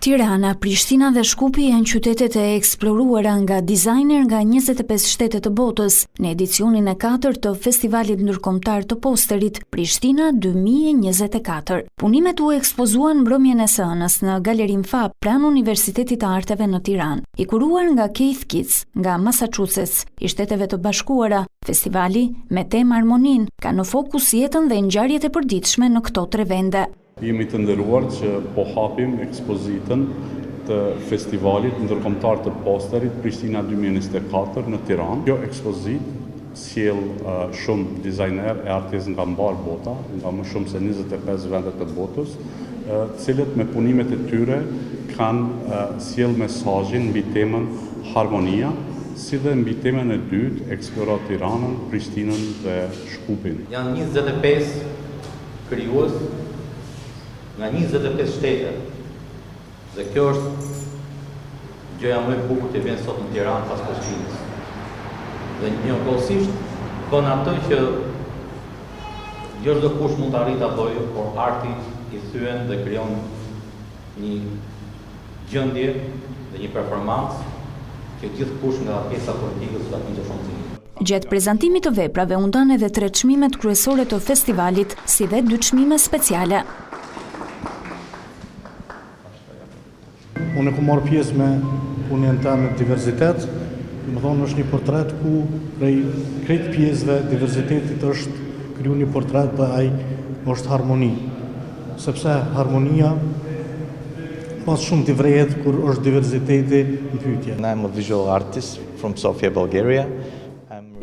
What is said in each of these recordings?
Tirana, Prishtina dhe Shkupi janë qytetet e eksploruara nga dizajner nga 25 shtete të botës në edicionin e 4 të Festivalit Ndërkombëtar të Posterit Prishtina 2024. Punimet u ekspozuan mbrëmjen e së hënës në Galerin Fab pranë Universitetit të Arteve në Tiranë. I kuruar nga Keith Kitts nga Massachusetts i Shteteve të Bashkuara, festivali me temë Harmonin ka në fokus jetën dhe ngjarjet e përditshme në këto 3 vende. Jemi të nderuar që po hapim ekspozitën të Festivalit Ndërkombëtar të Posterit Prishtina 2024 në Tiranë. Kjo ekspozitë sjell shumë dizajner e artistë nga mbar bota, nga më shumë se 25 vende të botës, cilët me punimet e tyre kanë sjell mesazhin mbi temën harmonia, si dhe mbi temën e dytë eksploro Tiranën, Prishtinën dhe Shkupin. Janë 25 krijues nga 25 shtete. Dhe kjo është gjëja më e bukur që vjen sot në Tiranë pas Prishtinës. Dhe njëkohësisht bën atë që jo çdo kush mund të arrijë ta bëjë, por arti i thyen dhe krijon një gjendje dhe një performancë që gjithkush nga pjesa politike do ta ndiqë shumë. Gjatë prezantimit të veprave u ndan edhe 3 çmimet kryesore të festivalit, si dhe 2 çmime speciale. Unë e ku marrë pjesë me punën tëme diversitet, më thonë është një portret ku prej krejt pjesëve diversitetit është kriju një portret dhe ai është harmoni. Sepse harmonia pas shumë të vrejet kur është diversiteti në pyetje. I'm a visual artist from Sofia, Bulgaria.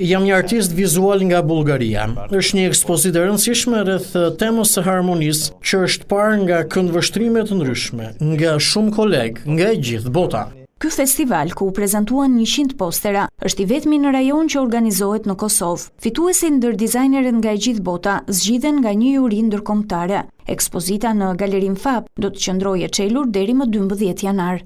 Jam një artist vizual nga Bullgaria. Është një ekspozitë e rëndësishme rreth temës së harmonisë, që është parë nga këndvështrime të ndryshme, nga shumë kolegë, nga e gjithë bota. Ky festival, ku u prezantuan 100 postera, është i vetmi në rajon që organizohet në Kosovë. Fituesit ndër dizajnerët nga e gjithë bota zgjidhen nga një juri ndërkombëtare. Ekspozita në Galerin Fab do të qëndrojë e çelur deri më 12 janar.